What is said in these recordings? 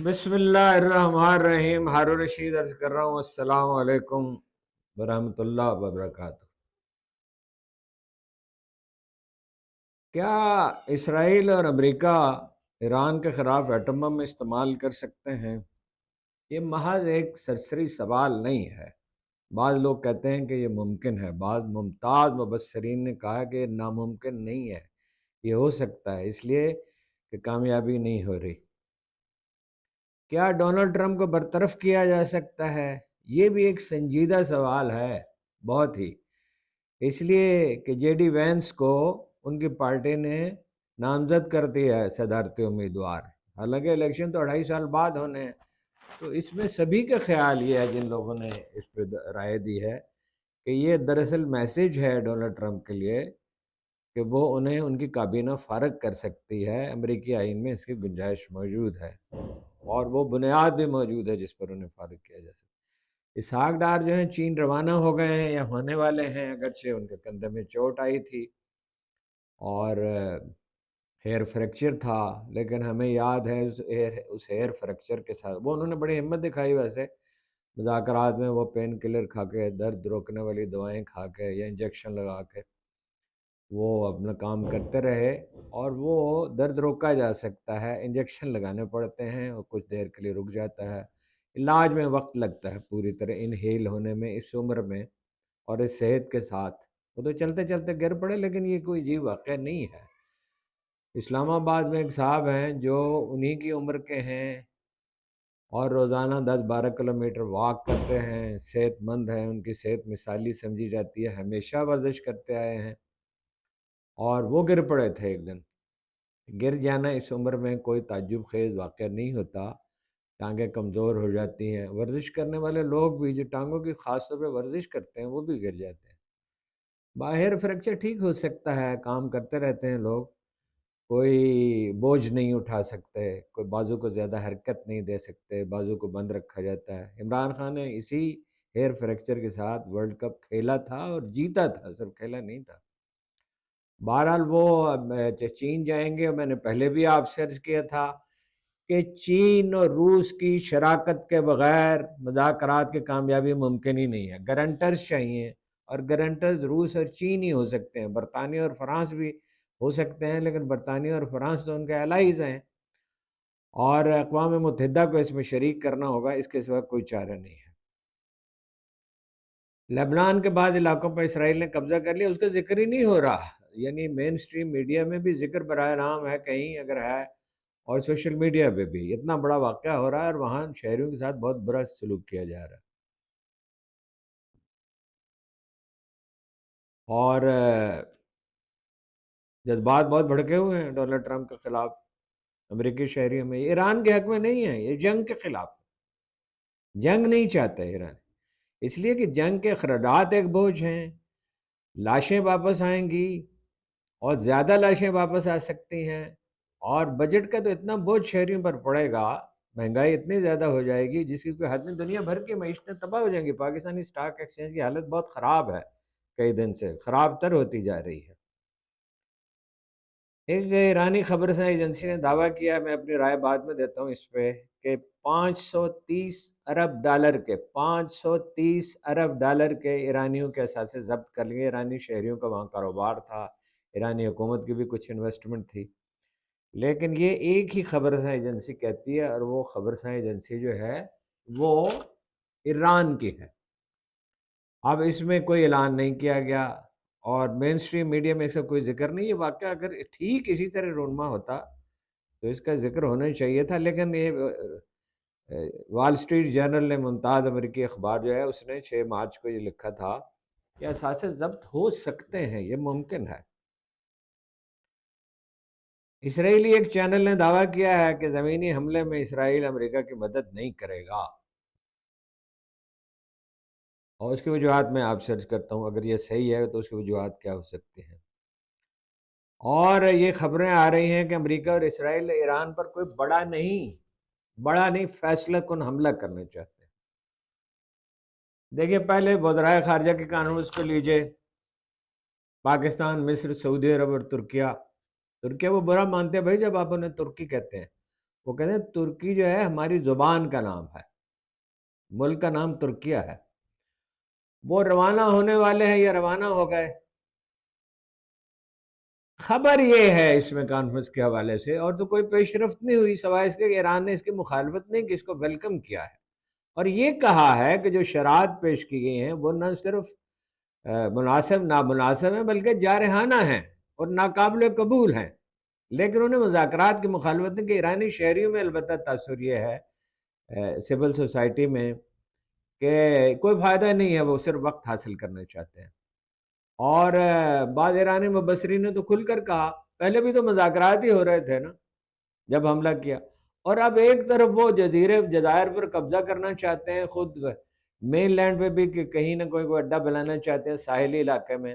بسم اللہ الرحمن الرحیم۔ ہارون رشید عرض کر رہا ہوں، السلام علیکم ورحمۃ اللہ وبرکاتہ۔ کیا اسرائیل اور امریکہ ایران کے خلاف ایٹم بم استعمال کر سکتے ہیں؟ یہ محض ایک سرسری سوال نہیں ہے۔ بعض لوگ کہتے ہیں کہ یہ ممکن ہے، بعض ممتاز مبصرین نے کہا کہ یہ ناممکن نہیں ہے، یہ ہو سکتا ہے، اس لیے کہ کامیابی نہیں ہو رہی۔ کیا ڈونلڈ ٹرمپ کو برطرف کیا جا سکتا ہے؟ یہ بھی ایک سنجیدہ سوال ہے، بہت ہی، اس لیے کہ جے ڈی وینس کو ان کی پارٹی نے نامزد کر دیا ہے صدارتی امیدوار، حالانکہ الیکشن تو 2.5 سال بعد ہونے ہیں۔ تو اس میں سبھی کا خیال یہ ہے، جن لوگوں نے اس پہ رائے دی ہے، کہ یہ دراصل میسج ہے ڈونلڈ ٹرمپ کے لیے کہ وہ انہیں ان کی کابینہ فارغ کر سکتی ہے۔ امریکی آئین میں اس کی گنجائش موجود ہے اور وہ بنیاد بھی موجود ہے جس پر انہیں فارغ کیا جا سکتا۔ اسحاق ڈار جو ہیں چین روانہ ہو گئے ہیں یا ہونے والے ہیں، اگرچہ ان کے کندھے میں چوٹ آئی تھی اور ہیئر فریکچر تھا، لیکن ہمیں یاد ہے اس ہیئر فریکچر کے ساتھ وہ انہوں نے بڑی ہمت دکھائی، ویسے مذاکرات میں وہ پین کلر کھا کے، درد روکنے والی دوائیں کھا کے یا انجیکشن لگا کے وہ اپنا کام کرتے رہے، اور وہ درد روکا جا سکتا ہے، انجیکشن لگانے پڑتے ہیں اور کچھ دیر کے لیے رک جاتا ہے، علاج میں وقت لگتا ہے پوری طرح انہیل ہونے میں اس عمر میں اور اس صحت کے ساتھ۔ وہ تو چلتے چلتے گر پڑے، لیکن یہ کوئی عجیب واقعہ نہیں ہے۔ اسلام آباد میں ایک صاحب ہیں جو انہی کی عمر کے ہیں اور روزانہ 10-12 کلومیٹر واک کرتے ہیں، صحت مند ہیں، ان کی صحت مثالی سمجھی جاتی ہے، ہمیشہ ورزش کرتے آئے ہیں، اور وہ گر پڑے تھے ایک دن۔ گر جانا اس عمر میں کوئی تعجب خیز واقعہ نہیں ہوتا، ٹانگیں کمزور ہو جاتی ہیں، ورزش کرنے والے لوگ بھی جو ٹانگوں کی خاص طور پہ ورزش کرتے ہیں وہ بھی گر جاتے ہیں۔ باہر فریکچر ٹھیک ہو سکتا ہے، کام کرتے رہتے ہیں لوگ، کوئی بوجھ نہیں اٹھا سکتے، کوئی بازو کو زیادہ حرکت نہیں دے سکتے، بازو کو بند رکھا جاتا ہے۔ عمران خان نے اسی ہیئر فریکچر کے ساتھ ورلڈ کپ کھیلا تھا اور جیتا تھا، صرف کھیلا نہیں تھا۔ بہرحال وہ چین جائیں گے، اور میں نے پہلے بھی آپ سے عرض کیا تھا کہ چین اور روس کی شراکت کے بغیر مذاکرات کی کامیابی ممکن ہی نہیں ہے، گارنٹرز چاہیے، اور گارنٹرز روس اور چین ہی ہو سکتے ہیں، برطانیہ اور فرانس بھی ہو سکتے ہیں، لیکن برطانیہ اور فرانس تو ان کے الائز ہیں، اور اقوام متحدہ کو اس میں شریک کرنا ہوگا، اس کے سوا کوئی چارہ نہیں ہے۔ لبنان کے بعض علاقوں پر اسرائیل نے قبضہ کر لیا، اس کا ذکر ہی نہیں ہو رہا، یعنی مین سٹریم میڈیا میں بھی ذکر براہ راست ہے کہیں اگر ہے، اور سوشل میڈیا پہ بھی اتنا بڑا واقعہ ہو رہا ہے، اور وہاں شہریوں کے ساتھ بہت برا سلوک کیا جا رہا ہے، اور جذبات بہت بھڑکے ہوئے ہیں ڈونلڈ ٹرمپ کے خلاف امریکی شہریوں میں۔ یہ ایران کے حق میں نہیں ہے، یہ جنگ کے خلاف، جنگ نہیں چاہتا ایران، اس لیے کہ جنگ کے اخراجات ایک بوجھ ہیں، لاشیں واپس آئیں گی اور زیادہ لاشیں واپس آ سکتی ہیں، اور بجٹ کا تو اتنا بوجھ شہریوں پر پڑے گا، مہنگائی اتنی زیادہ ہو جائے گی جس کی کوئی حد نہیں، دنیا بھر کی معیشتیں تباہ ہو جائیں گی۔ پاکستانی سٹاک ایکسچینج کی حالت بہت خراب ہے، کئی دن سے خراب تر ہوتی جا رہی ہے۔ ایک ایرانی خبرساں ایجنسی نے دعویٰ کیا، میں اپنی رائے بعد میں دیتا ہوں اس پہ، کہ 530 ارب ڈالر کے ایرانیوں کے اثاثے ضبط کر لیے۔ ایرانی شہریوں کا وہاں کاروبار تھا، ایرانی حکومت کی بھی کچھ انویسٹمنٹ تھی، لیکن یہ ایک ہی خبرساں ایجنسی کہتی ہے، اور وہ خبرساں ایجنسی جو ہے وہ ایران کی ہے۔ اب اس میں کوئی اعلان نہیں کیا گیا، اور مین سٹریم میڈیا میں اس کا کوئی ذکر نہیں۔ یہ واقعہ اگر ٹھیک اسی طرح رونما ہوتا تو اس کا ذکر ہونا چاہیے تھا، لیکن یہ وال اسٹریٹ جرنل نے، ممتاز امریکی اخبار جو ہے، اس نے 6 مارچ کو یہ لکھا تھا کہ اثاثے ضبط ہو سکتے ہیں، یہ ممکن ہے۔ اسرائیلی ایک چینل نے دعویٰ کیا ہے کہ زمینی حملے میں اسرائیل امریکہ کی مدد نہیں کرے گا، اور اس کی وجوہات میں آپ سے عرض کرتا ہوں، اگر یہ صحیح ہے تو اس کی وجوہات کیا ہو سکتی ہیں۔ اور یہ خبریں آ رہی ہیں کہ امریکہ اور اسرائیل ایران پر کوئی بڑا نہیں فیصلہ کن حملہ کرنا چاہتے ہیں۔ دیکھیے، پہلے وزرائے خارجہ کی کانفرنس کو لیجئے، پاکستان، مصر، سعودی عرب اور ترکیہ وہ برا مانتے ہیں بھائی جب آپ انہیں ترکی کہتے ہیں، وہ کہتے ہیں ترکی جو ہے ہماری زبان کا نام ہے، ملک کا نام ترکیہ ہے، وہ روانہ ہونے والے ہیں یا روانہ ہو گئے؟ خبر یہ ہے اس میں کانفرنس کے حوالے سے، اور تو کوئی پیش رفت نہیں ہوئی سوائے اس کے کہ ایران نے اس کی مخالفت نہیں کی، اس کو ویلکم کیا ہے، اور یہ کہا ہے کہ جو شرائط پیش کی گئی ہیں وہ نہ صرف مناسب نامناسب ہیں بلکہ جارحانہ ہیں اور ناقابل قبول ہیں، لیکن انہیں مذاکرات کی مخالفت نہیں کہ ایرانی شہریوں میں البتہ تاثر یہ ہے سول سوسائٹی میں کہ کوئی فائدہ نہیں ہے، وہ صرف وقت حاصل کرنا چاہتے ہیں، اور بعض ایرانی مبصرین نے تو کھل کر کہا پہلے بھی تو مذاکرات ہی ہو رہے تھے نا جب حملہ کیا، اور اب ایک طرف وہ جزائر پر قبضہ کرنا چاہتے ہیں، خود مین لینڈ پہ بھی کہ کہیں نہ کوئی اڈا بنانا چاہتے ہیں ساحلی علاقے میں،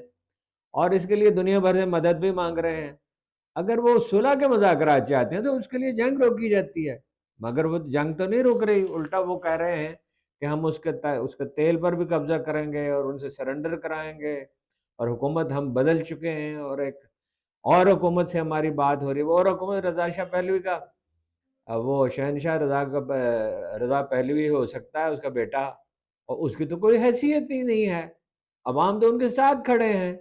اور اس کے لیے دنیا بھر سے مدد بھی مانگ رہے ہیں۔ اگر وہ صلح کے مذاکرات چاہتے ہیں تو اس کے لیے جنگ روکی جاتی ہے، مگر وہ جنگ تو نہیں روک رہی، الٹا وہ کہہ رہے ہیں کہ ہم اس کے تیل پر بھی قبضہ کریں گے اور ان سے سرنڈر کرائیں گے، اور حکومت ہم بدل چکے ہیں، اور ایک اور حکومت سے ہماری بات ہو رہی ہے، وہ اور حکومت رضا شاہ پہلوی کا، وہ شہنشاہ رضا پہلوی ہو سکتا ہے اس کا بیٹا، اور اس کی تو کوئی حیثیت ہی نہیں ہے، عوام تو ان کے ساتھ کھڑے ہیں،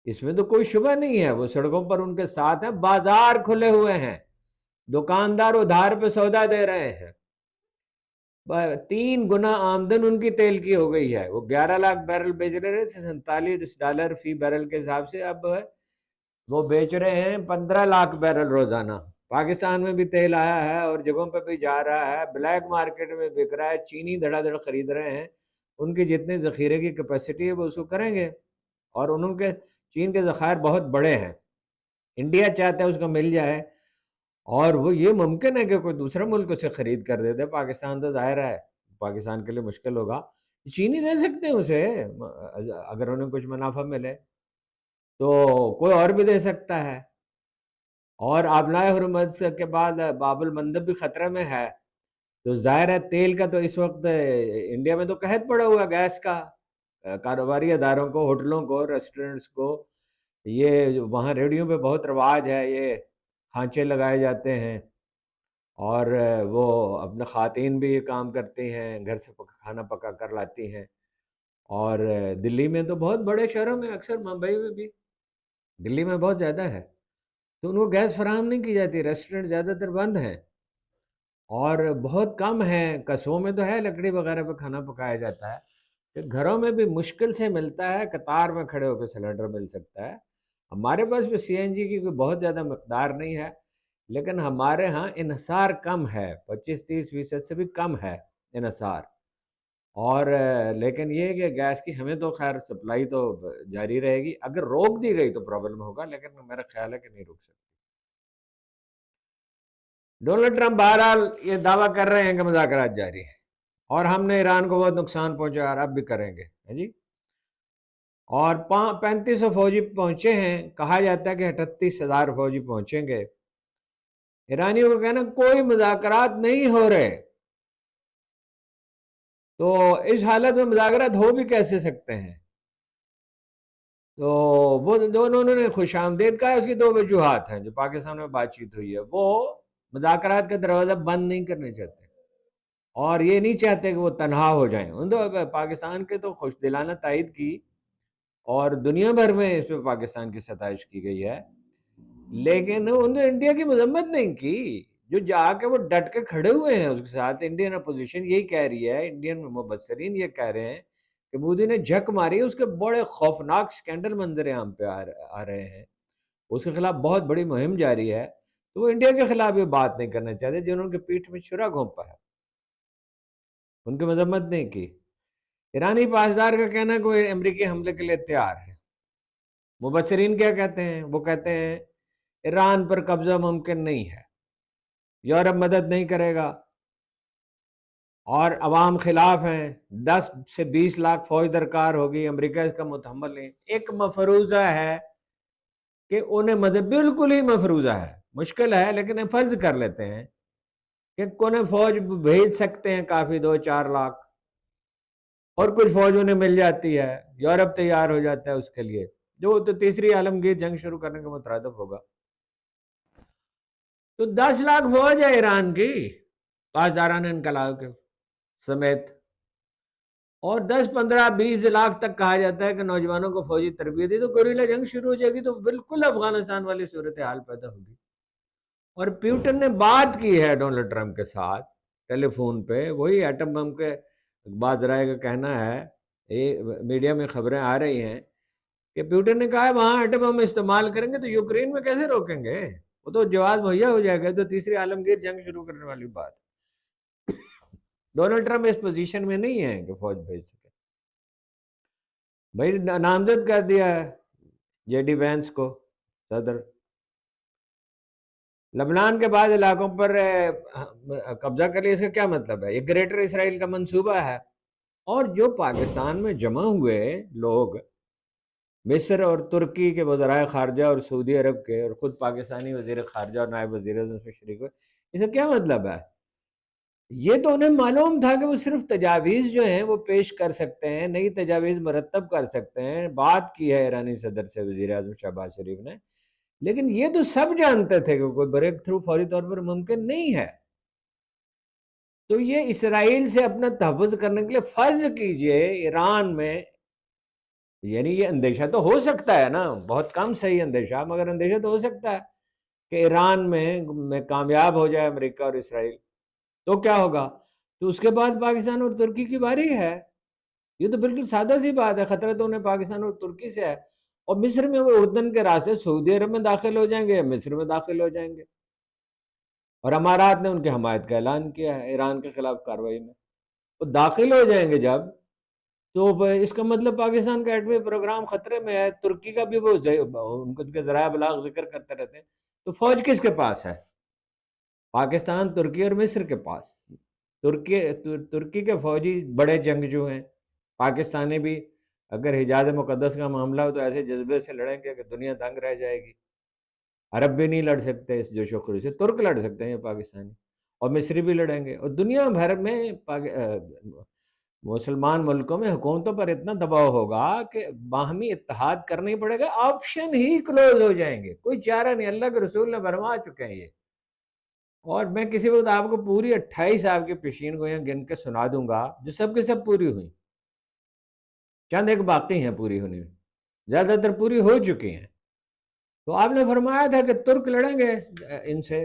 اس میں تو کوئی شبہ نہیں ہے، وہ سڑکوں پر ان کے ساتھ ہیں، بازار کھلے ہوئے ہیں، دکاندار ادھار پہ سودا دے رہے ہیں، 3 گنا آمدن ان کی تیل کی ہو گئی ہے، وہ 11 لاکھ بیرل بیچ رہے تھے $47 فی بیرل کے حساب سے، اب وہ بیچ رہے ہیں 15 لاکھ بیرل روزانہ۔ پاکستان میں بھی تیل آیا ہے اور جگہوں پہ بھی جا رہا ہے، بلیک مارکیٹ میں بک رہا ہے، چینی دھڑا دھڑ خرید رہے ہیں، ان کی جتنے ذخیرے کی کیپیسٹی ہے وہ اس کو کریں گے، اور انہوں کے چین کے ذخائر بہت بڑے ہیں، انڈیا چاہتا ہے اس کو مل جائے، اور وہ یہ ممکن ہے کہ کوئی دوسرا ملک اسے خرید کر دیتے، پاکستان تو ظاہر ہے پاکستان کے لیے مشکل ہوگا، چینی دے سکتے ہیں اسے اگر انہیں کچھ منافع ملے تو کوئی اور بھی دے سکتا ہے، اور آبنائے حرمت کے بعد باب المندب بھی خطرے میں ہے، تو ظاہر ہے تیل کا تو اس وقت انڈیا میں تو قحط پڑا ہوا گیس کا، کاروباری اداروں کو، ہوٹلوں کو، ریسٹورنٹس کو، یہ وہاں ریڈیو پہ بہت رواج ہے، یہ کھانچے لگائے جاتے ہیں، اور وہ اپنے خواتین بھی یہ کام کرتی ہیں، گھر سے کھانا پکا کر لاتی ہیں، اور دلی میں تو بہت بڑے شہروں میں، اکثر ممبئی میں بھی، دلی میں بہت زیادہ ہے، تو ان کو گیس فراہم نہیں کی جاتی، ریسٹورنٹ زیادہ تر بند ہیں، اور بہت کم ہیں، قصبوں میں تو ہے لکڑی وغیرہ پہ کھانا پکایا جاتا ہے، کہ گھروں میں بھی مشکل سے ملتا ہے، قطار میں کھڑے ہو کے سلنڈر مل سکتا ہے، ہمارے پاس بھی سی این جی کی کوئی بہت زیادہ مقدار نہیں ہے، لیکن ہمارے ہاں انحصار کم ہے، 25-30% سے بھی کم ہے انحصار، اور لیکن یہ کہ گیس کی ہمیں تو خیر سپلائی تو جاری رہے گی، اگر روک دی گئی تو پرابلم ہوگا، لیکن میرا خیال ہے کہ نہیں روک سکتی۔ ڈونلڈ ٹرمپ بہرحال یہ دعویٰ کر رہے ہیں کہ مذاکرات جاری ہیں، اور ہم نے ایران کو بہت نقصان پہنچا اور اب بھی کریں گے، جی، اور 3500 فوجی پہنچے ہیں، کہا جاتا ہے کہ 38,000 فوجی پہنچیں گے، ایرانیوں کو کہنا کوئی مذاکرات نہیں ہو رہے، تو اس حالت میں مذاکرات ہو بھی کیسے سکتے ہیں؟ تو وہ دونوں نے خوش آمدید کہا ہے، اس کی 2 وجوہات ہیں جو پاکستان میں بات چیت ہوئی ہے، وہ مذاکرات کا دروازہ بند نہیں کرنے چاہتے، اور یہ نہیں چاہتے کہ وہ تنہا ہو جائیں، ان تو پاکستان کے تو خوش دلانہ تائید کی، اور دنیا بھر میں اس پہ پاکستان کی ستائش کی گئی ہے، لیکن انہوں نے انڈیا کی مذمت نہیں کی، جو جا کے وہ ڈٹ کے کھڑے ہوئے ہیں اس کے ساتھ، انڈین اپوزیشن یہی کہہ رہی ہے، انڈین مبصرین یہ کہہ رہے ہیں کہ مودی نے جھک ماری، اس کے بڑے خوفناک سکینڈل منظر عام پہ آ رہے ہیں، اس کے خلاف بہت بڑی مہم جاری ہے، تو وہ انڈیا کے خلاف یہ بات نہیں کرنا چاہتے جنہوں کے پیٹھ میں چھرا گھونپا ہے، ان کی مذمت نہیں کی۔ ایرانی پاسدار کا کہنا ہے کہ وہ امریکی حملے کے لیے تیار ہے، مبصرین کیا کہتے ہیں؟ وہ کہتے ہیں ایران پر قبضہ ممکن نہیں ہے، یورپ مدد نہیں کرے گا، اور عوام خلاف ہیں، 10 سے 20 لاکھ فوج درکار ہوگی، امریکہ اس کا متحمل نہیں، ایک مفروضہ ہے کہ انہیں مدد بالکل ہی مفروضہ ہے، مشکل ہے لیکن فرض کر لیتے ہیں کہ انہیں فوج بھیج سکتے ہیں کافی 2-4 لاکھ، اور کچھ فوج انہیں مل جاتی ہے، یورپ تیار ہو جاتا ہے اس کے لیے، جو تو تیسری عالمگیر جنگ شروع کرنے کے مترادف ہوگا۔ تو 10 لاکھ فوج ہے ایران کی پاسداران انقلاب کے سمیت، اور 10 15 20 لاکھ تک کہا جاتا ہے کہ نوجوانوں کو فوجی تربیت دی، تو گوریلا جنگ شروع ہو جائے گی تو بالکل افغانستان والی صورتحال پیدا ہوگی۔ اور پیوٹن نے بات کی ہے ڈونلڈ ٹرمپ کے ساتھ ٹیلی فون پہ، وہی ایٹم بم کے بعض رائے کا کہنا ہے، یہ میڈیا میں خبریں آ رہی ہیں کہ پیوٹن نے کہا ہے وہاں ایٹم بم استعمال کریں گے تو یوکرین میں کیسے روکیں گے، وہ تو جواز مہیا ہو جائے گا، تو تیسری عالمگیر جنگ شروع کرنے والی بات۔ ڈونلڈ ٹرمپ اس پوزیشن میں نہیں ہے کہ فوج بھیج سکے، بھائی نامزد کر دیا ہے جے ڈی وینس کو صدر۔ لبنان کے بعض علاقوں پر قبضہ کر لیا، اس کا کیا مطلب ہے؟ یہ گریٹر اسرائیل کا منصوبہ ہے۔ اور جو پاکستان میں جمع ہوئے لوگ مصر اور ترکی کے وزرائے خارجہ اور سعودی عرب کے، اور خود پاکستانی وزیر خارجہ اور نائب وزیر اعظم میں شریک ہوئے، اس کا کیا مطلب ہے؟ یہ تو انہیں معلوم تھا کہ وہ صرف تجاویز جو ہیں وہ پیش کر سکتے ہیں، نئی تجاویز مرتب کر سکتے ہیں، بات کی ہے ایرانی صدر سے وزیر اعظم شہباز شریف نے، لیکن یہ تو سب جانتے تھے کہ کوئی بریک تھرو فوری طور پر ممکن نہیں ہے۔ تو یہ اسرائیل سے اپنا تحفظ کرنے کے لیے فرض کیجئے ایران میں، یعنی یہ اندیشہ تو ہو سکتا ہے نا، بہت کم صحیح اندیشہ، مگر اندیشہ تو ہو سکتا ہے کہ ایران میں کامیاب ہو جائے امریکہ اور اسرائیل، تو کیا ہوگا؟ تو اس کے بعد پاکستان اور ترکی کی باری ہے۔ یہ تو بالکل سادہ سی بات ہے، خطرہ تو انہیں پاکستان اور ترکی سے ہے، اور مصر میں وہ اردن کے راستے سعودی عرب میں داخل ہو جائیں گے، مصر میں داخل ہو جائیں گے، اور امارات نے ان کی حمایت کا اعلان کیا ہے ایران کے خلاف کارروائی میں۔ وہ داخل ہو جائیں گے جب، تو اس کا مطلب پاکستان کا ایٹمی پروگرام خطرے میں ہے، ترکی کا بھی وہ ان کے ذرائع ابلاغ ذکر کرتے رہتے ہیں۔ تو فوج کس کے پاس ہے؟ پاکستان، ترکی اور مصر کے پاس۔ ترکی کے فوجی بڑے جنگجو ہیں، پاکستانی بھی اگر حجاز مقدس کا معاملہ ہو تو ایسے جذبے سے لڑیں گے کہ دنیا دنگ رہ جائے گی۔ عرب بھی نہیں لڑ سکتے اس جوش و خروش سے، ترک لڑ سکتے ہیں، یہ پاکستانی اور مصری بھی لڑیں گے، اور دنیا بھر میں مسلمان ملکوں میں حکومتوں پر اتنا دباؤ ہوگا کہ باہمی اتحاد کرنا ہی پڑے گا، آپشن ہی کلوز ہو جائیں گے، کوئی چارہ نہیں، اللہ کے رسول نے فرما چکے ہیں یہ۔ اور میں کسی وقت آپ کو پوری 28 آپ کی پیشین گوئیاں گن کے سنا دوں گا جو سب کے سب پوری ہوئی، چند ایک باقی ہیں پوری ہونے میں، زیادہ تر پوری ہو چکی ہیں۔ تو آپ نے فرمایا تھا کہ ترک لڑیں گے ان سے،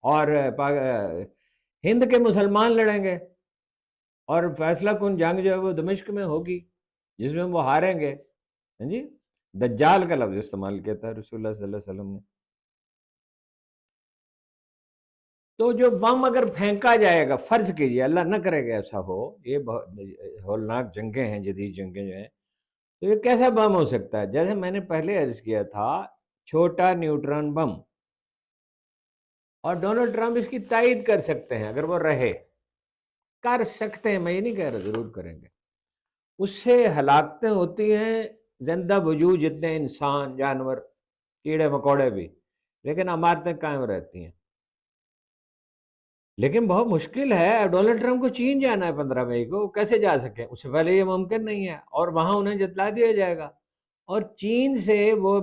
اور ہند کے مسلمان لڑیں گے، اور فیصلہ کن جنگ جو ہے وہ دمشق میں ہوگی جس میں وہ ہاریں گے۔ ہاں جی، دجال کا لفظ استعمال کیا تھا رسول اللہ صلی اللہ علیہ وسلم نے۔ تو جو بم اگر پھینکا جائے گا، فرض کیجئے اللہ نہ کرے گا ایسا ہو، یہ بہت ہولناک جنگیں ہیں، جدید جنگیں جو ہیں، تو یہ کیسا بم ہو سکتا ہے؟ جیسے میں نے پہلے عرض کیا تھا، چھوٹا نیوٹران بم، اور ڈونلڈ ٹرمپ اس کی تائید کر سکتے ہیں اگر وہ رہے، کر سکتے ہیں، میں یہ نہیں کہہ رہا ضرور کریں گے۔ اس سے ہلاکتیں ہوتی ہیں زندہ وجود جتنے انسان، جانور، کیڑے مکوڑے بھی، لیکن عمارتیں قائم رہتی ہیں۔ لیکن بہت مشکل ہے، ڈونلڈ ٹرمپ کو چین جانا ہے 15 مئی کو، وہ کیسے جا سکیں؟ اس سے پہلے یہ ممکن نہیں ہے، اور وہاں انہیں جتلا دیا جائے گا، اور چین سے وہ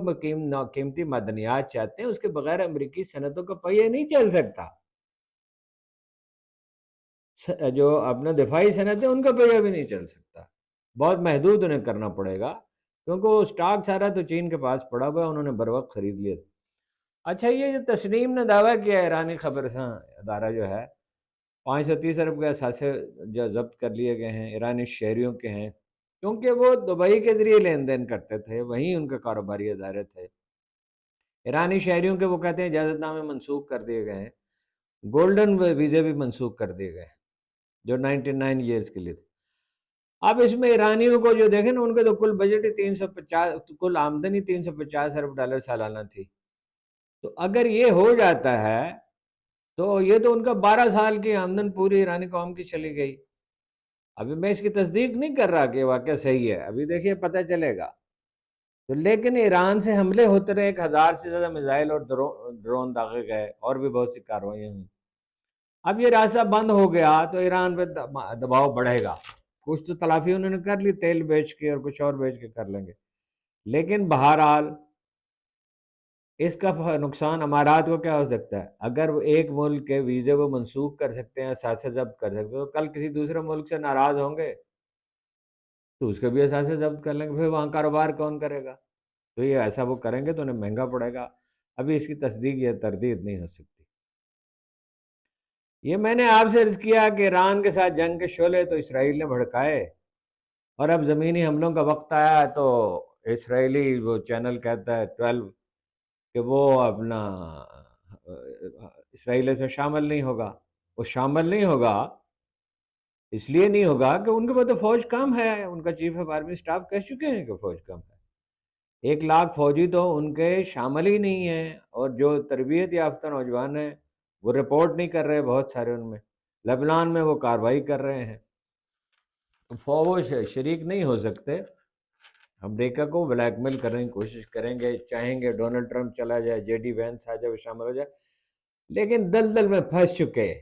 قیمتی معدنیات چاہتے ہیں، اس کے بغیر امریکی صنعتوں کا پہیہ نہیں چل سکتا۔ جو اپنا دفاعی صنعت ہے ان کا پہیہ بھی نہیں چل سکتا، بہت محدود انہیں کرنا پڑے گا، کیونکہ وہ سٹاک سارا تو چین کے پاس پڑا ہوا ہے، انہوں نے بر وقت خرید لیا۔ اچھا، یہ جو تسنیم نے دعویٰ کیا ایرانی خبرساں ادارہ جو ہے 530 ارب کے اثاثے جو ضبط کر لیے گئے ہیں، ایرانی شہریوں کے ہیں، کیونکہ وہ دبئی کے ذریعے لین دین کرتے تھے، وہیں ان کے کاروباری ادارے تھے۔ ایرانی شہریوں کے وہ کہتے ہیں اجازت نامے منسوخ کر دیے گئے ہیں، گولڈن ویزے بھی منسوخ کر دیے گئے ہیں جو 99 ایئرز کے لیے تھے۔ اب اس میں ایرانیوں کو جو دیکھیں نا، ان کے تو کل بجٹ ہی 350، کل آمدنی 350 ارب ڈالر سالانہ تھی، تو اگر یہ ہو جاتا ہے تو یہ تو ان کا 12 سال کی آمدن پوری ایرانی قوم کی چلی گئی۔ ابھی میں اس کی تصدیق نہیں کر رہا کہ واقعہ صحیح ہے، ابھی دیکھیے پتہ چلے گا۔ تو لیکن ایران سے حملے ہوتے رہے، 1000 سے زیادہ میزائل اور ڈرون داغے گئے، اور بھی بہت سی کارروائیاں ہوئیں۔ اب یہ راستہ بند ہو گیا تو ایران پہ دباؤ بڑھے گا، کچھ تو تلافی انہوں نے کر لی، تیل بیچ کے اور کچھ اور بیچ کے کر لیں گے، لیکن بہرحال اس کا نقصان امارات کو کیا ہو سکتا ہے؟ اگر وہ ایک ملک کے ویزے وہ منسوخ کر سکتے ہیں، اثاثے ضبط کر سکتے ہیں، تو کل کسی دوسرے ملک سے ناراض ہوں گے تو اس کے بھی اثاثے ضبط کر لیں گے، پھر وہاں کاروبار کون کرے گا؟ تو یہ ایسا وہ کریں گے تو انہیں مہنگا پڑے گا۔ ابھی اس کی تصدیق یا تردید نہیں ہو سکتی۔ یہ میں نے آپ سے عرض کیا کہ ایران کے ساتھ جنگ کے شعلے تو اسرائیل نے بھڑکائے، اور اب زمینی حملوں کا وقت آیا ہے تو اسرائیلی وہ چینل کہتا ہے 12 کہ وہ اپنا اسرائیل اس میں شامل نہیں ہوگا۔ وہ شامل نہیں ہوگا، اس لیے نہیں ہوگا کہ ان کے پاس تو فوج کم ہے، ان کا چیف آف آرمی اسٹاف کہہ چکے ہیں کہ فوج کم ہے۔ 1 لاکھ فوجی تو ان کے شامل ہی نہیں ہیں، اور جو تربیت یافتہ نوجوان ہیں وہ رپورٹ نہیں کر رہے، بہت سارے ان میں لبنان میں وہ کارروائی کر رہے ہیں۔ فوج شریک نہیں ہو سکتے، امریکہ کو بلیک میل کرنے کی کوشش کریں گے، چاہیں گے ڈونلڈ ٹرمپ چلا جائے، جے ڈی وینس آ جائے، وہ شامل ہو جائے، لیکن دلدل میں پھنس چکے۔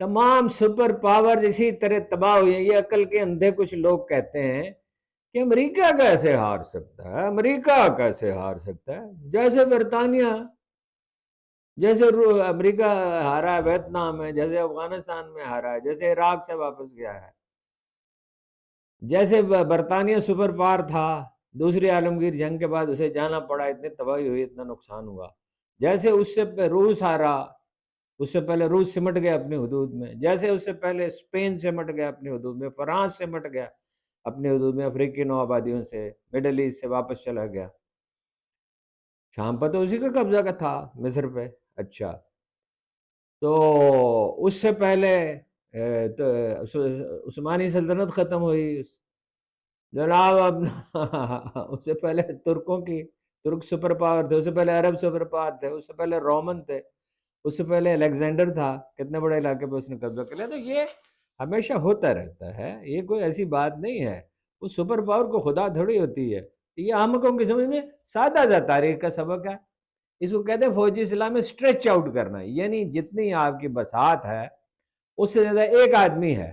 تمام سپر پاورز اسی طرح تباہ ہوئی ہیں۔ یہ عقل کے اندھے کچھ لوگ کہتے ہیں کہ امریکہ کیسے ہار سکتا ہے، امریکہ کیسے ہار سکتا ہے؟ جیسے برطانیہ، جیسے امریکہ ہارا ہے ویتنام میں، جیسے افغانستان میں ہارا ہے، جیسے عراق سے واپس گیا ہے، جیسے برطانیہ سپر پاور تھا، دوسری عالمگیر جنگ کے بعد اسے جانا پڑا، اتنی تباہی ہوئی، اتنا نقصان ہوا، جیسے اس سے روس ہارا، اس سے پہلے روس سمٹ گیا اپنی حدود میں، جیسے اس سے پہلے اسپین سمٹ گیا اپنی حدود میں، فرانس سمٹ گیا اپنی حدود میں، افریقی نو آبادیوں سے، مڈل ایسٹ سے واپس چلا گیا۔ شام پر تو اسی کا قبضہ کا تھا، مصر پہ۔ اچھا، تو اس سے پہلے تو عثمانی سلطنت ختم ہوئی جناب اپنا اس سے پہلے ترکوں کی، ترک سپر پاور تھے، اس سے پہلے عرب سپر پاور تھے، اس سے پہلے رومن تھے، اس سے پہلے الیگزینڈر تھا، کتنے بڑے علاقے پہ اس نے قبضہ کر لیا۔ تو یہ ہمیشہ ہوتا رہتا ہے، یہ کوئی ایسی بات نہیں ہے، اس سپر پاور کو خدا تھوڑی ہوتی ہے۔ یہ احمقوں کی سمجھ میں سادہ سا تاریخ کا سبق ہے۔ اس کو کہتے ہیں فوجی اصطلاح میں اسٹریچ آؤٹ کرنا، یعنی جتنی آپ کی بساط ہے اس سے زیادہ ایک آدمی ہے،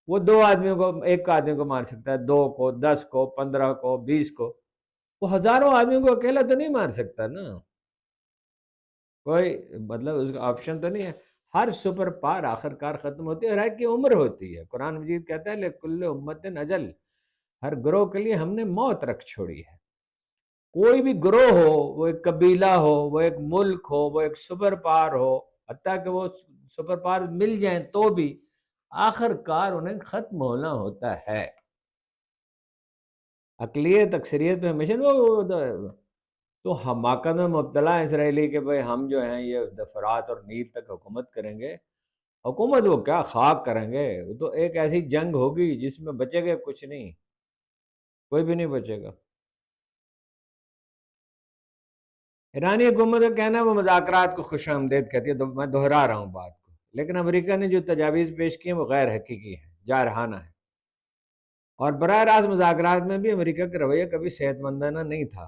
وہ 2 آدمیوں کو، ایک آدمی کو مار سکتا ہے، 2 کو، 10 کو، 15 کو، 20 کو، وہ ہزاروں آدمیوں کو اکیلا تو نہیں مار سکتا نا، کوئی مطلب اس کا آپشن تو نہیں ہے۔ ہر سپر پار آخر کار ختم ہوتی ہے، ہر ایک کی عمر ہوتی ہے۔ قرآن مجید کہتا ہے لِكُلِّ أُمَّةٍ اجل، ہر گروہ کے لیے ہم نے موت رکھ چھوڑی ہے۔ کوئی بھی گروہ ہو، وہ ایک قبیلہ ہو، وہ ایک ملک ہو، وہ ایک سپر پار ہو، حتیٰ کہ وہ سپر پار مل جائیں تو بھی آخر کار انہیں ختم ہونا ہوتا ہے۔ اقلیت اکثریت پہ ہمیشہ تو حماقت میں مبتلا ہے اسرائیلی کہ بھئی ہم جو ہیں یہ فرات اور نیل تک حکومت کریں گے۔ حکومت وہ کیا خاک کریں گے، وہ تو ایک ایسی جنگ ہوگی جس میں بچے گا کچھ نہیں، کوئی بھی نہیں بچے گا۔ ایرانی حکومت کا کہنا ہے وہ مذاکرات کو خوش آمدید کہتی ہے، میں دہرا رہا ہوں بات کو، لیکن امریکہ نے جو تجاویز پیش کی ہیں وہ غیر حقیقی ہیں، جارحانہ ہیں، اور براہ راست مذاکرات میں بھی امریکہ کا رویہ کبھی صحت مندانہ نہیں تھا۔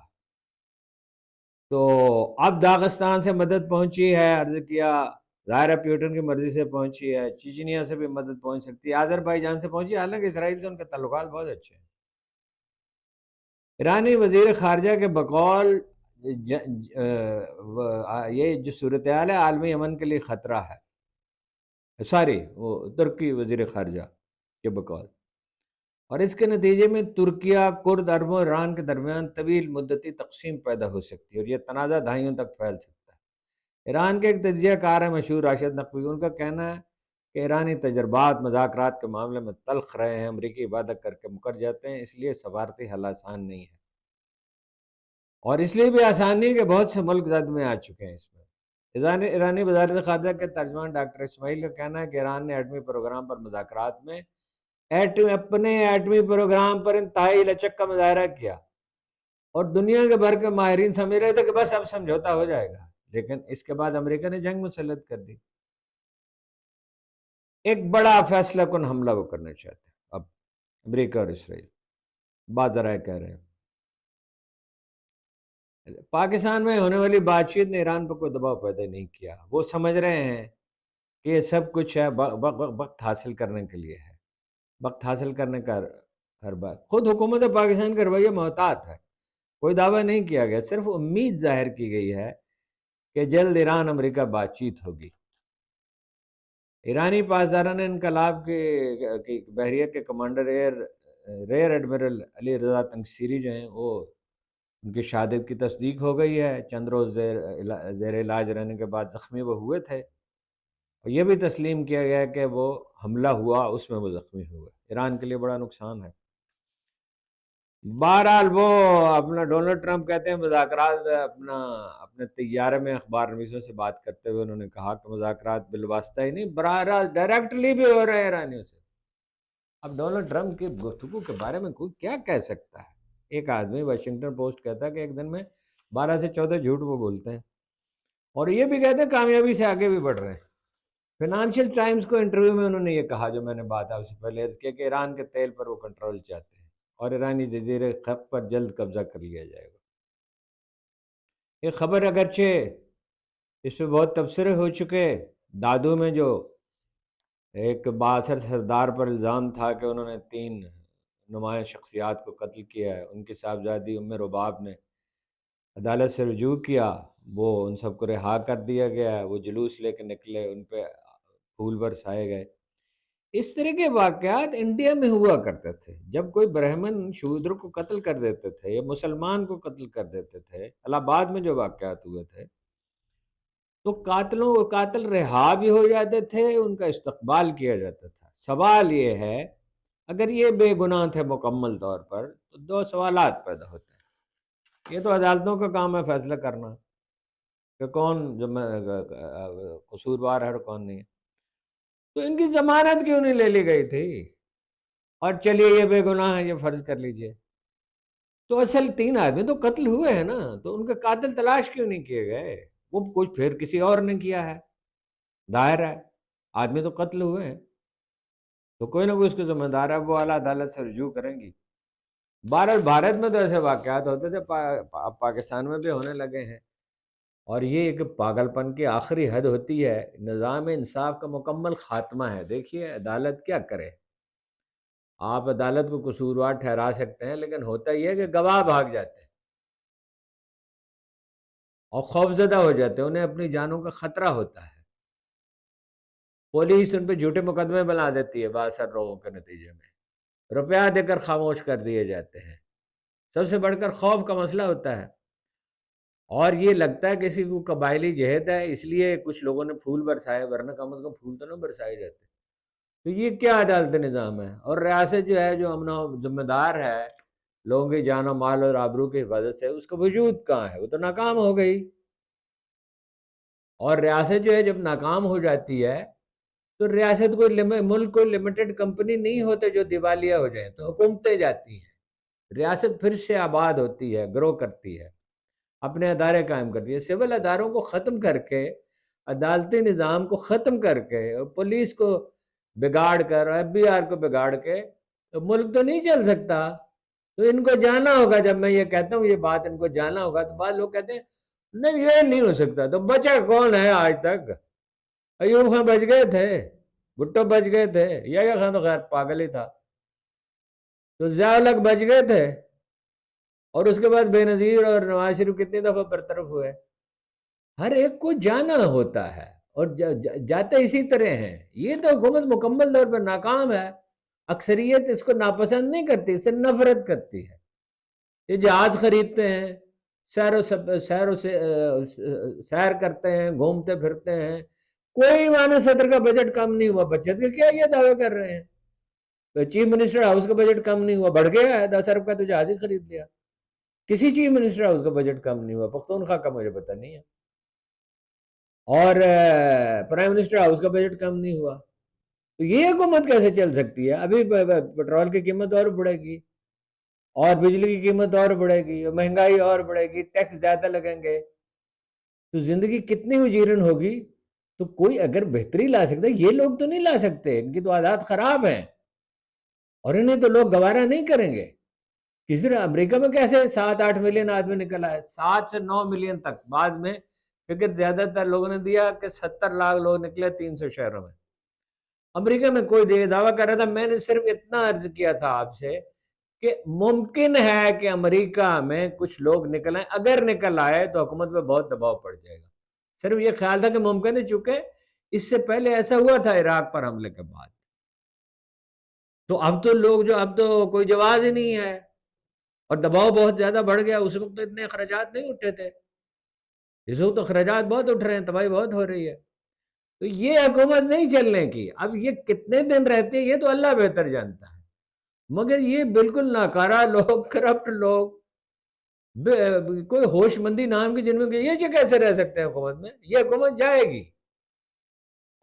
تو اب داغستان سے مدد پہنچی ہے، عرض کیا ظاہر ہے پیوٹن کی مرضی سے پہنچی ہے، چیچنیا سے بھی مدد پہنچ سکتی ہے، آذربائیجان سے پہنچی ہے، حالانکہ اسرائیل سے ان کے تعلقات بہت اچھے ہیں۔ ایرانی وزیر خارجہ کے بقول یہ جو صورتحال ہے عالمی امن کے لیے خطرہ ہے، ساری وہ ترکی وزیر خارجہ کے بقول، اور اس کے نتیجے میں ترکیہ، کرد، عرب و ایران کے درمیان طویل مدتی تقسیم پیدا ہو سکتی ہے، اور یہ تنازع دہائیوں تک پھیل سکتا ہے۔ ایران کے ایک تجزیہ کار ہے مشہور راشد نقوی، ان کا کہنا ہے کہ ایرانی تجربات مذاکرات کے معاملے میں تلخ رہے ہیں، امریکی عبادت کر کے مکر جاتے ہیں، اس لیے سفارتی حل آسان نہیں ہے، اور اس لیے بھی آسان نہیں کہ بہت سے ملک زد میں آ چکے ہیں اس میں۔ ایرانی وزارت خارجہ کے ترجمان ڈاکٹر اسماعیل کا کہنا ہے کہ ایران نے ایٹمی پروگرام پر مذاکرات میں اپنے ایٹمی پروگرام پر انتہائی لچک کا مظاہرہ کیا، اور دنیا کے بھر کے ماہرین سمجھ رہے تھے کہ بس اب سمجھوتا ہو جائے گا، لیکن اس کے بعد امریکہ نے جنگ مسلط کر دی۔ ایک بڑا فیصلہ کن حملہ وہ کرنا چاہتے ہیں اب، امریکہ اور اسرائیل، بعض ذرائع کہہ رہے ہیں۔ پاکستان میں ہونے والی بات چیت نے ایران پر کوئی دباؤ پیدا نہیں کیا، وہ سمجھ رہے ہیں کہ یہ سب کچھ ہے وقت حاصل کرنے کے لیے ہے، وقت حاصل کرنے کا ہر بات۔ خود حکومت پاکستان کا رویہ محتاط ہے، کوئی دعویٰ نہیں کیا گیا، صرف امید ظاہر کی گئی ہے کہ جلد ایران امریکہ بات چیت ہوگی۔ ایرانی پاسداران انقلاب کے بحریہ کے commander rear admiral Ali Raza تنگسیری جو ہیں، وہ ان کی شہادت کی تصدیق ہو گئی ہے۔ چند روز زیر علاج رہنے کے بعد زخمی وہ ہوئے تھے، اور یہ بھی تسلیم کیا گیا کہ وہ حملہ ہوا اس میں وہ زخمی ہوئے۔ ایران کے لیے بڑا نقصان ہے۔ بہرحال وہ اپنا ڈونلڈ ٹرمپ کہتے ہیں مذاکرات، اپنے طیارے میں اخبار نویسوں سے بات کرتے ہوئے انہوں نے کہا کہ مذاکرات بالواسطہ ہی نہیں، براہ راست ڈائریکٹلی بھی ہو رہے ہیں ایرانیوں سے۔ اب ڈونلڈ ٹرمپ کی گفتگو کے بارے میں کوئی کیا کہہ سکتا ہے؟ ایک آدمی واشنگٹن پوسٹ کہتا ہے کہ ایک دن میں 12 سے 14 جھوٹ وہ بولتے ہیں، اور یہ بھی کہتے ہیں کامیابی سے آگے بھی بڑھ رہے ہیں۔ فائنانشل ٹائمز کو انٹرویو میں انہوں نے یہ کہا جو میں نے بات آپ سے پہلے عرض کیا کہ ایران کے تیل پر وہ کنٹرول چاہتے ہیں اور ایرانی جزیرے خط پر جلد قبضہ کر لیا جائے گا۔ یہ خبر اگرچہ اس پہ بہت تبصرے ہو چکے، دادو میں جو ایک بااثر سردار پر الزام تھا کہ انہوں نے 3 نمایاں شخصیات کو قتل کیا ہے، ان کی صاحبزادی ام رباب نے عدالت سے رجوع کیا، وہ ان سب کو رہا کر دیا گیا ہے، وہ جلوس لے کے نکلے، ان پہ پھول برسائے گئے۔ اس طرح کے واقعات انڈیا میں ہوا کرتے تھے، جب کوئی برہمن شودر کو قتل کر دیتے تھے یا مسلمان کو قتل کر دیتے تھے۔ الہ آباد میں جو واقعات ہوئے تھے تو قاتل رہا بھی ہو جاتے تھے، ان کا استقبال کیا جاتا تھا۔ سوال یہ ہے اگر یہ بے گناہ تھے مکمل طور پر تو 2 سوالات پیدا ہوتے ہیں۔ یہ تو عدالتوں کا کام ہے فیصلہ کرنا کہ کون قصوروار ہے اور کون نہیں ہے، تو ان کی ضمانت کیوں نہیں لے لی گئی تھی؟ اور چلیے یہ بے گناہ ہے، یہ فرض کر لیجئے، تو اصل 3 آدمی تو قتل ہوئے ہیں نا، تو ان کے قاتل تلاش کیوں نہیں کیے گئے؟ وہ کچھ پھر کسی اور نے کیا ہے، ظاہر ہے آدمی تو قتل ہوئے ہیں، تو کوئی نہ کوئی اس کے ذمہ دار ہے، وہ اعلیٰ عدالت سے رجوع کریں گی۔ بہرحال بھارت میں تو ایسے واقعات ہوتے تھے، پاکستان میں بھی ہونے لگے ہیں، اور یہ ایک پاگل پن کی آخری حد ہوتی ہے، نظام انصاف کا مکمل خاتمہ ہے۔ دیکھیے عدالت کیا کرے، آپ عدالت کو قصوروار ٹھہرا سکتے ہیں، لیکن ہوتا یہ ہے کہ گواہ بھاگ جاتے ہیں اور خوفزدہ ہو جاتے ہیں، انہیں اپنی جانوں کا خطرہ ہوتا ہے۔ پولیس ان پہ جھوٹے مقدمے بنا دیتی ہے بااثر لوگوں کے نتیجے میں، روپیہ دے کر خاموش کر دیے جاتے ہیں۔ سب سے بڑھ کر خوف کا مسئلہ ہوتا ہے، اور یہ لگتا ہے کسی کو قبائلی جہاد ہے اس لیے کچھ لوگوں نے پھول برسائے، ورنہ کم از کم پھول تو نہ برسائے جاتے۔ تو یہ کیا عدالت نظام ہے؟ اور ریاست جو ہے جو امن و ذمہ دار ہے لوگوں کی جان و مال اور آبرو کی حفاظت سے، اس کا وجود کہاں ہے؟ وہ تو ناکام ہو گئی۔ اور ریاست جو ہے جب ناکام ہو جاتی ہے تو ریاست ملک کوئی لمیٹڈ کمپنی نہیں ہوتے جو دیوالیہ ہو جائیں، تو حکومتیں جاتی ہیں، ریاست پھر سے آباد ہوتی ہے، گرو کرتی ہے، اپنے ادارے قائم کرتی ہے۔ سول اداروں کو ختم کر کے، عدالتی نظام کو ختم کر کے، اور پولیس کو بگاڑ کر، ایف بی آر کو بگاڑ کے تو ملک تو نہیں چل سکتا۔ تو ان کو جانا ہوگا، جب میں یہ کہتا ہوں یہ بات ان کو جانا ہوگا، تو بعض لوگ کہتے ہیں نہیں یہ نہیں ہو سکتا، تو بچا کون ہے آج تک؟ ایوب خان بچ گئے تھے، بھٹو بچ گئے تھے، یا خان تو خیر پاگل ہی تھا، تو ضیاء الحق بچ گئے تھے، اور اس کے بعد بے نظیر اور نواز شریف کتنی دفعہ برطرف ہوئے۔ ہر ایک کو جانا ہوتا ہے، اور جاتے اسی طرح ہیں۔ یہ تو حکومت مکمل طور پر ناکام ہے، اکثریت اس کو ناپسند نہیں کرتی، اس سے نفرت کرتی ہے۔ یہ جہاز خریدتے ہیں، سیر کرتے ہیں، گھومتے پھرتے ہیں، کوئی معنی صدر کا بجٹ کم نہیں ہوا، بچت کے کیا یہ دعوے کر رہے ہیں؟ تو چیف منسٹر ہاؤس کا بجٹ کم نہیں ہوا، بڑھ گیا ہے، 10 ارب کا تو جہاز ہی خرید لیا۔ کسی چیف منسٹر ہاؤس کا بجٹ کم نہیں ہوا، پختونخوا کا مجھے پتہ نہیں ہے، اور پرائم منسٹر ہاؤس کا بجٹ کم نہیں ہوا۔ تو یہ حکومت کیسے چل سکتی ہے؟ ابھی پیٹرول کی قیمت اور بڑھے گی، اور بجلی کی قیمت اور بڑھے گی، اور مہنگائی اور بڑھے گی، ٹیکس زیادہ لگیں گے، تو زندگی کتنی اجیرن ہوگی؟ تو کوئی اگر بہتری لا سکتا ہے، یہ لوگ تو نہیں لا سکتے، ان کی تو عادات خراب ہیں، اور انہیں تو لوگ گوارا نہیں کریں گے۔ کسی طرح امریکہ میں کیسے 7-8 ملین آدمی نکل آئے، 7 سے 9 ملین تک، بعد میں فکر زیادہ تر لوگوں نے دیا کہ 70 لاکھ لوگ نکلے 300 شہروں میں۔ امریکہ میں کوئی دعویٰ کر رہا تھا، میں نے صرف اتنا عرض کیا تھا آپ سے کہ ممکن ہے کہ امریکہ میں کچھ لوگ نکل آئیں، اگر نکل آئے تو حکومت پہ بہت دباؤ پڑ جائے گا۔ صرف یہ خیال تھا کہ ممکن ہے، چونکہ اس سے پہلے ایسا ہوا تھا عراق پر حملے کے بعد، تو اب تو لوگ جو اب تو کوئی جواز ہی نہیں ہے، اور دباؤ بہت زیادہ بڑھ گیا۔ اس وقت تو اتنے اخراجات نہیں اٹھے تھے، اس وقت تو اخراجات بہت اٹھ رہے ہیں، تباہی بہت ہو رہی ہے۔ تو یہ حکومت نہیں چلنے کی، اب یہ کتنے دن رہتے ہیں یہ تو اللہ بہتر جانتا ہے، مگر یہ بالکل ناکارہ لوگ، کرپٹ لوگ، کوئی ہوش مندی نام کی جن میں یہ کیسے رہ سکتے ہیں حکومت میں؟ یہ حکومت جائے گی،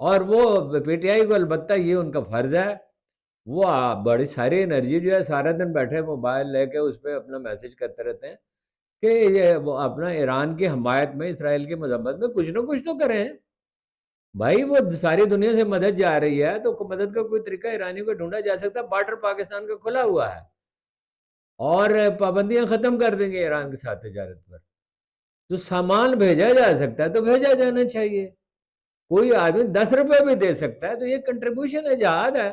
اور وہ پی ٹی آئی کو البتہ یہ ان کا فرض ہے، وہ بڑی ساری انرجی جو ہے سارا دن بیٹھے موبائل لے کے اس پہ اپنا میسج کرتے رہتے ہیں کہ یہ وہ اپنا ایران کی حمایت میں، اسرائیل کی مذمت میں کچھ نہ کچھ تو کریں۔ بھائی وہ ساری دنیا سے مدد جا رہی ہے تو مدد کا کوئی طریقہ ایرانی کو ڈھونڈا جا سکتا ہے، بارڈر پاکستان کا کھلا ہوا ہے، اور پابندیاں ختم کر دیں گے ایران کے ساتھ تجارت پر، تو سامان بھیجا جا سکتا ہے تو بھیجا جانا چاہیے۔ کوئی آدمی 10 روپے بھی دے سکتا ہے تو یہ کنٹریبیوشن ہے، جہاد ہے،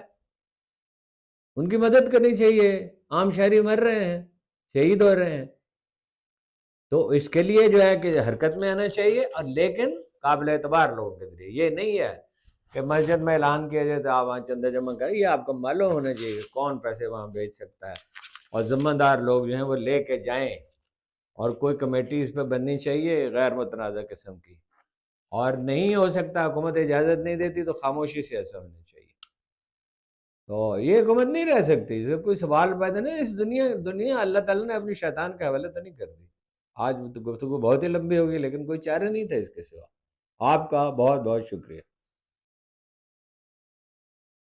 ان کی مدد کرنی چاہیے۔ عام شہری مر رہے ہیں، شہید ہو رہے ہیں، تو اس کے لیے جو ہے کہ حرکت میں آنا چاہیے، اور لیکن قابل اعتبار لوگوں کے ذریعے، یہ نہیں ہے کہ مسجد میں اعلان کیا جائے تو آپ وہاں چندہ جمع کریں، یہ آپ کو معلوم ہونا چاہیے کون پیسے وہاں بھیج سکتا ہے، اور ذمہ دار لوگ جو ہیں وہ لے کے جائیں، اور کوئی کمیٹی اس پہ بننی چاہیے غیر متنازع قسم کی، اور نہیں ہو سکتا، حکومت اجازت نہیں دیتی تو خاموشی سے ایسا ہونا چاہیے۔ تو یہ حکومت نہیں رہ سکتی، اس کا کوئی سوال پیدا نہیں۔ اس دنیا اللہ تعالیٰ نے اپنی شیطان کے حوالے تو نہیں کر دی۔ آج تو گفتگو بہت ہی لمبی ہوگی، لیکن کوئی چارہ نہیں تھا اس کے سوا۔ آپ کا بہت بہت شکریہ۔